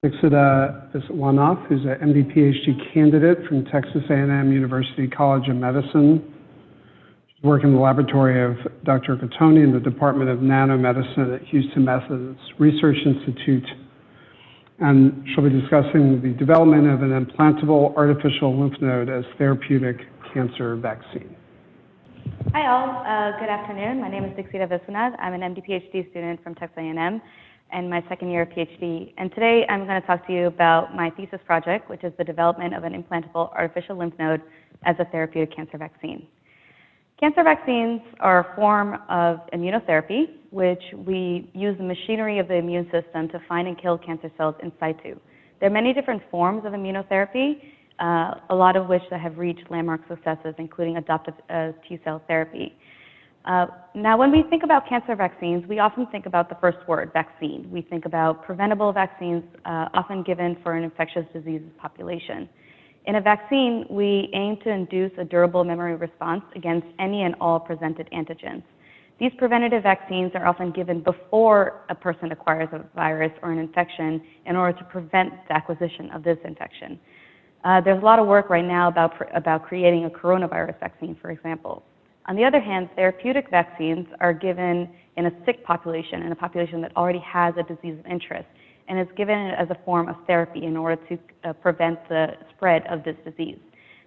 Dixita Viswanath, who's an MD PhD candidate from Texas A&M University College of Medicine. She's working in the laboratory of Dr. Catoni in the Department of Nanomedicine at Houston Methodist Research Institute. And she'll be discussing the development of an implantable artificial lymph node as therapeutic cancer vaccine. Hi all, good afternoon. My name is Dixita Viswanath. I'm an MD PhD student from Texas A&M and my second year of PhD. And today I'm going to talk to you about my thesis project, which is the development of an implantable artificial lymph node as a therapeutic cancer vaccine. Cancer vaccines are a form of immunotherapy, which we use the machinery of the immune system to find and kill cancer cells in situ. There are many different forms of immunotherapy, a lot of which that have reached landmark successes, including adoptive T-cell therapy. Now, when we think about cancer vaccines, we often think about the first word, vaccine. We think about preventable vaccines often given for an infectious diseases population. In a vaccine, we aim to induce a durable memory response against any and all presented antigens. These preventative vaccines are often given before a person acquires a virus or an infection in order to prevent the acquisition of this infection. There's a lot of work right now about creating a coronavirus vaccine, for example. On the other hand, therapeutic vaccines are given in a sick population, in a population that already has a disease of interest, and is given as a form of therapy in order to prevent the spread of this disease.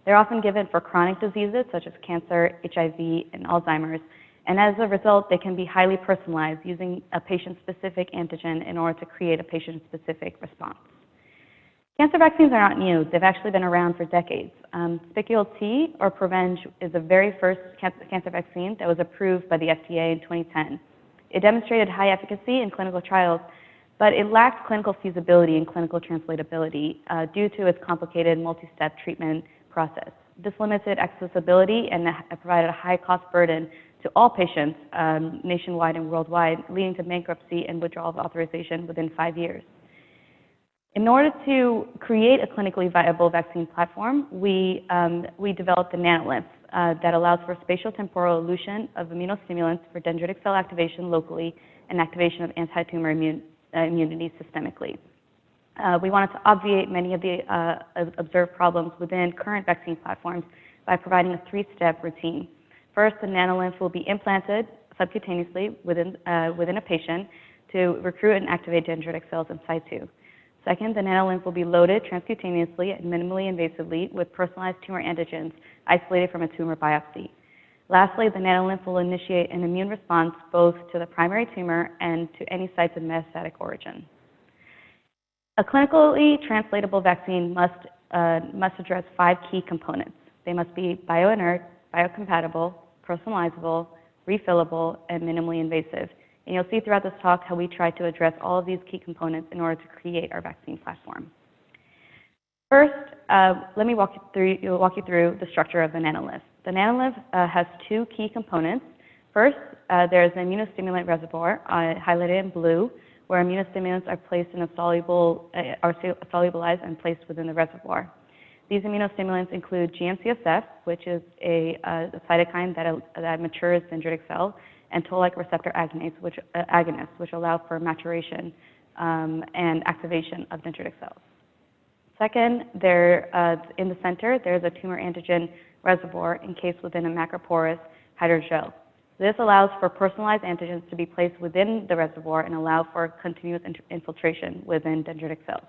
They're often given for chronic diseases such as cancer, HIV, and Alzheimer's, and as a result, they can be highly personalized using a patient-specific antigen in order to create a patient-specific response. Cancer vaccines are not new. They've actually been around for decades. Spicule T, or Provenge, is the very first cancer vaccine that was approved by the FDA in 2010. It demonstrated high efficacy in clinical trials, but it lacked clinical feasibility and clinical translatability due to its complicated multi-step treatment process. This limited accessibility and provided a high cost burden to all patients nationwide and worldwide, leading to bankruptcy and withdrawal of authorization within 5 years. In order to create a clinically viable vaccine platform, we developed the NanoLymph that allows for spatial temporal elution of immunostimulants for dendritic cell activation locally and activation of anti-tumor immunity systemically. We wanted to obviate many of the observed problems within current vaccine platforms by providing a three-step routine. First, the NanoLymph will be implanted subcutaneously within a patient to recruit and activate dendritic cells in situ. Second, the NanoLymph will be loaded transcutaneously and minimally invasively with personalized tumor antigens isolated from a tumor biopsy. Lastly, the NanoLymph will initiate an immune response both to the primary tumor and to any sites of metastatic origin. A clinically translatable vaccine must address 5 key components. They must be bioinert, biocompatible, personalizable, refillable, and minimally invasive. And you'll see throughout this talk how we try to address all of these key components in order to create our vaccine platform. First, let me walk you through the structure of the NanoLymph. The NanoLymph has 2 key components. First, there's an immunostimulant reservoir highlighted in blue, where immunostimulants are placed in solubilized and placed within the reservoir. These immunostimulants include GM-CSF, which is a cytokine that matures dendritic cells, and toll-like receptor agonists, which allow for maturation and activation of dendritic cells. Second, in the center, there's a tumor antigen reservoir encased within a macroporous hydrogel. This allows for personalized antigens to be placed within the reservoir and allow for continuous infiltration within dendritic cells.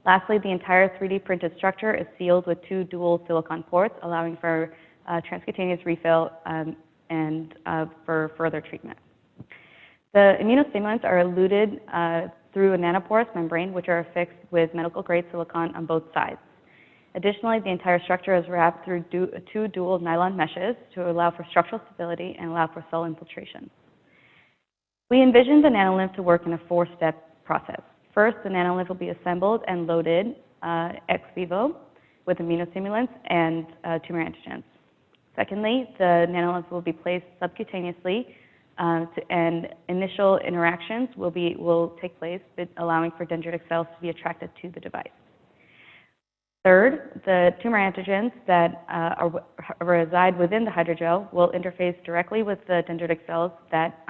Lastly, the entire 3D printed structure is sealed with 2 dual silicon ports, allowing for transcutaneous refill and for further treatment. The immunostimulants are eluted through a nanoporous membrane, which are affixed with medical-grade silicone on both sides. Additionally, the entire structure is wrapped through 2 dual nylon meshes to allow for structural stability and allow for cell infiltration. We envisioned the NanoLymph to work in a 4-step process. First, the NanoLymph will be assembled and loaded ex vivo with immunostimulants and tumor antigens. Secondly, the NanoLymph will be placed subcutaneously and initial interactions will take place, allowing for dendritic cells to be attracted to the device. Third, the tumor antigens that reside within the hydrogel will interface directly with the dendritic cells that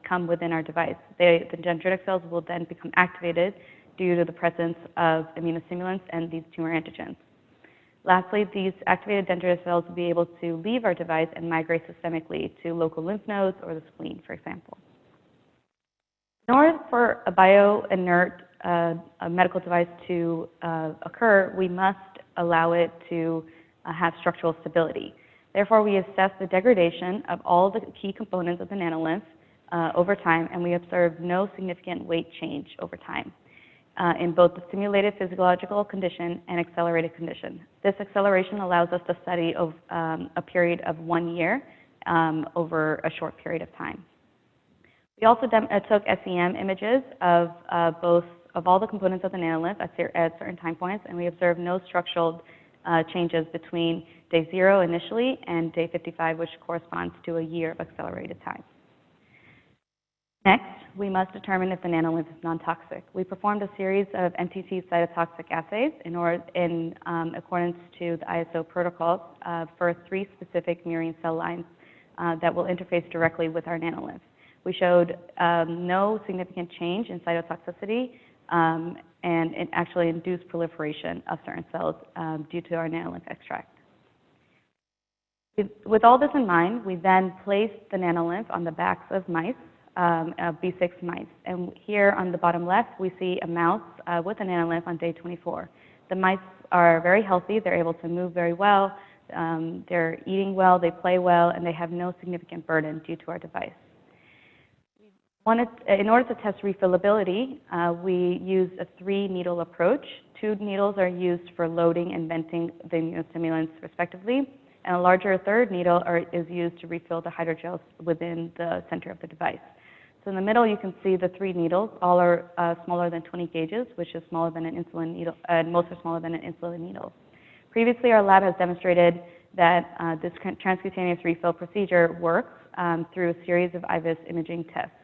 come within our device. The dendritic cells will then become activated due to the presence of immunostimulants and these tumor antigens. Lastly, these activated dendritic cells will be able to leave our device and migrate systemically to local lymph nodes or the spleen, for example. In order for a bio-inert a medical device to occur, we must allow it to have structural stability. Therefore, we assess the degradation of all the key components of the nanolymph over time, and we observe no significant weight change over time in both the simulated physiological condition and accelerated condition. This acceleration allows us to study a period of 1 year over a short period of time. We also took SEM images of all the components of the nanolymph at certain time points, and we observed no structural changes between day 0 initially and day 55, which corresponds to a year of accelerated time. Next, we must determine if the nanolymph is non-toxic. We performed a series of MTT cytotoxic assays in accordance to the ISO protocols for 3 specific murine cell lines that will interface directly with our nanolymph. We showed no significant change in cytotoxicity, and it actually induced proliferation of certain cells due to our nanolymph extract. With all this in mind, we then placed the nanolymph on the backs of mice, B6 mice. And here on the bottom left, we see a mouse with a nanolymph on day 24. The mice are very healthy. They're able to move very well. They're eating well. They play well. And they have no significant burden due to our device. In order to test refillability, we used a 3-needle approach. 2 needles are used for loading and venting the immunostimulants, respectively. And a larger 3rd needle is used to refill the hydrogels within the center of the device. So in the middle, you can see the 3 needles. All are smaller than 20 gauges, which is smaller than an insulin needle, and most are smaller than an insulin needle. Previously, our lab has demonstrated that this transcutaneous refill procedure works through a series of IVUS imaging tests.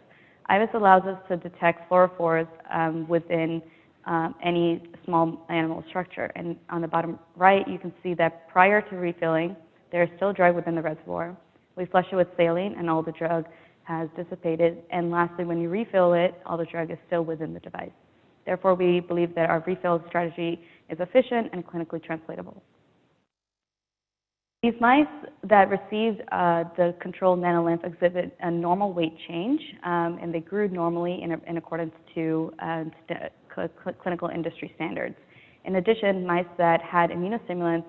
IVUS allows us to detect fluorophores within any small animal structure. And on the bottom right, you can see that prior to refilling, there is still drug within the reservoir. We flush it with saline, and all the drug has dissipated. And lastly, when you refill it, all the drug is still within the device. Therefore, we believe that our refill strategy is efficient and clinically translatable. These mice that received the controlled nanolymph exhibit a normal weight change, and they grew normally in accordance to clinical industry standards. In addition, mice that had immunostimulants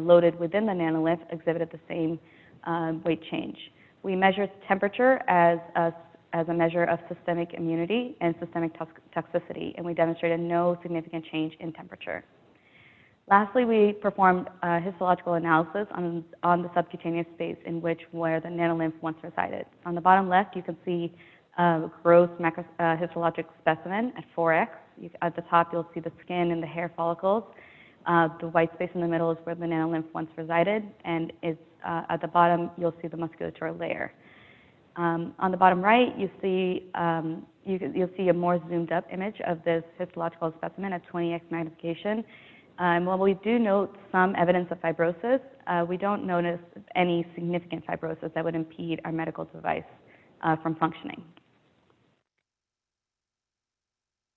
loaded within the nanolymph exhibited the same weight change. We measured temperature as a measure of systemic immunity and systemic toxicity, and we demonstrated no significant change in temperature. Lastly, we performed histological analysis on the subcutaneous space where the nanolymph once resided. On the bottom left, you can see a gross histologic specimen at 4x. At the top, you'll see the skin and the hair follicles. The white space in the middle is where the nanolymph once resided, and at the bottom, you'll see the musculature layer. On the bottom right, you'll see a more zoomed-up image of this histological specimen at 20x magnification. While we do note some evidence of fibrosis, we don't notice any significant fibrosis that would impede our medical device from functioning.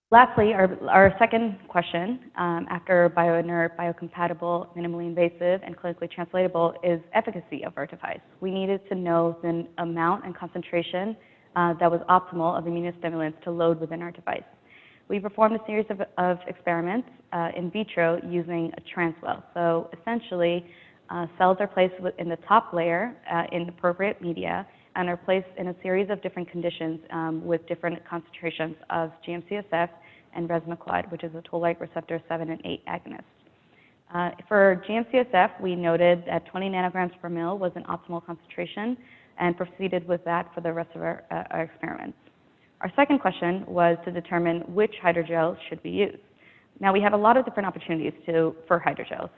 Lastly, our second question, after bio-inert, biocompatible, minimally invasive, and clinically translatable, is efficacy of our device. We needed to know the amount and concentration that was optimal of immunostimulants to load within our device. We performed a series of experiments in vitro using a transwell. So essentially, cells are placed in the top layer in appropriate media and are placed in a series of different conditions with different concentrations of GM-CSF and resmetiquide, which is a toll-like receptor 7 and 8 agonist. For GM-CSF, we noted that 20 nanograms per mil was an optimal concentration and proceeded with that for the rest of our experiments. Our second question was to determine which hydrogels should we use. Now, we have a lot of different opportunities for hydrogels.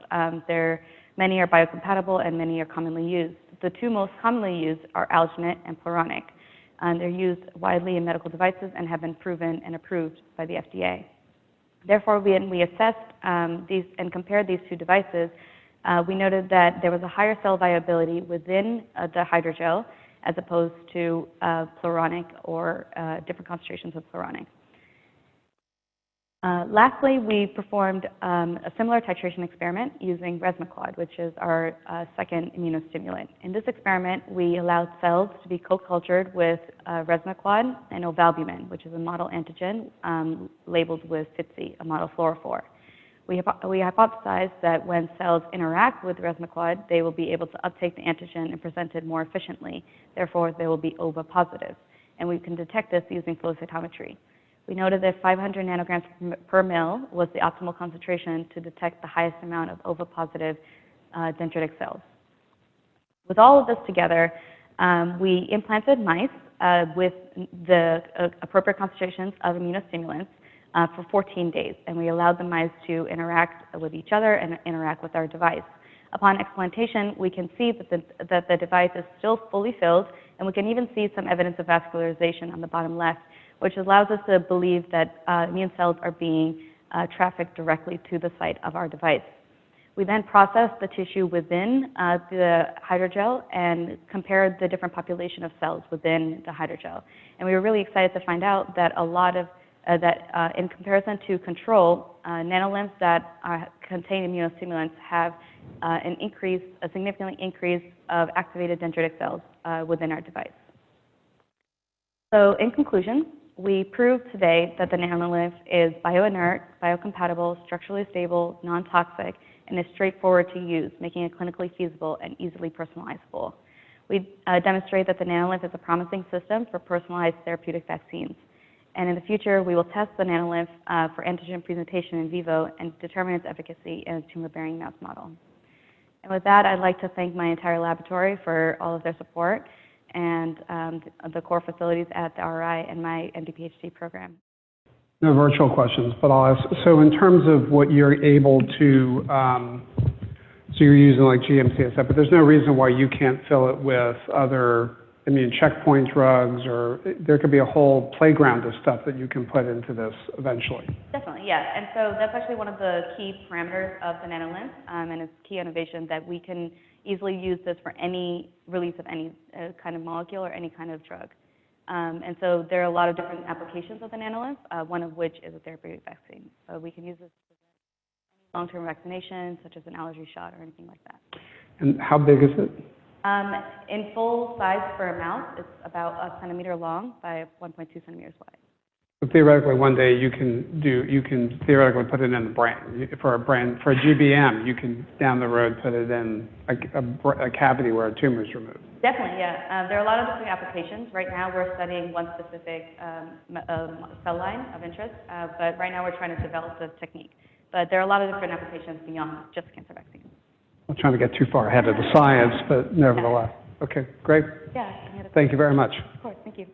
Many are biocompatible and many are commonly used. The 2 most commonly used are alginate and pluronic. They're used widely in medical devices and have been proven and approved by the FDA. Therefore, when we assessed these and compared these 2 devices, we noted that there was a higher cell viability within the hydrogel as opposed to pluronic or different concentrations of pluronic. Lastly, we performed a similar titration experiment using resmetiquad, which is our second immunostimulant. In this experiment, we allowed cells to be co-cultured with resmetiquad and ovalbumin, which is a model antigen labeled with FITC, a model fluorophore. We hypothesized that when cells interact with resmetiquad, they will be able to uptake the antigen and present it more efficiently. Therefore, they will be OVA-positive. And we can detect this using flow cytometry. We noted that 500 nanograms per mil was the optimal concentration to detect the highest amount of OVA-positive dendritic cells. With all of this together, we implanted mice with the appropriate concentrations of immunostimulants for 14 days, and we allowed the mice to interact with each other and interact with our device. Upon explantation, we can see that the device is still fully filled, and we can even see some evidence of vascularization on the bottom left, which allows us to believe that immune cells are being trafficked directly to the site of our device. We then processed the tissue within the hydrogel and compared the different population of cells within the hydrogel. And we were really excited to find out that in comparison to control, nanolymphs that contain immunostimulants have a significant increase of activated dendritic cells within our device. So in conclusion, we proved today that the nanolymph is bioinert, biocompatible, structurally stable, non-toxic, and is straightforward to use, making it clinically feasible and easily personalizable. We demonstrate that the nanolymph is a promising system for personalized therapeutic vaccines. And in the future, we will test the nanolymph for antigen presentation in vivo and determine its efficacy in a tumor-bearing mouse model. And with that, I'd like to thank my entire laboratory for all of their support and the core facilities at the RI and my MD-PhD program. No virtual questions, but I'll ask. So in terms of what you're able to, so you're using like GM-CSF, but there's no reason why you can't fill it with other immune checkpoint drugs, or there could be a whole playground of stuff that you can put into this eventually. Definitely, yeah. And so that's actually one of the key parameters of the nanolymph, and it's key innovation that we can easily use this for any release of any kind of molecule or any kind of drug. And so there are a lot of different applications of the nanolymph, one of which is a therapeutic vaccine. So we can use this for any long-term vaccination, such as an allergy shot or anything like that. And how big is it? In full size for a mouse, it's about a centimeter long by 1.2 centimeters wide. So theoretically, one day you can theoretically put it in the brain. For a GBM, you can down the road put it in a cavity where a tumor is removed. Definitely, yeah. There are a lot of different applications. Right now, we're studying one specific cell line of interest, but right now we're trying to develop the technique. But there are a lot of different applications beyond just cancer vaccines. I'm trying to get too far ahead of the science, but nevertheless. Okay, great. Yeah. Thank you very much. Of course, thank you.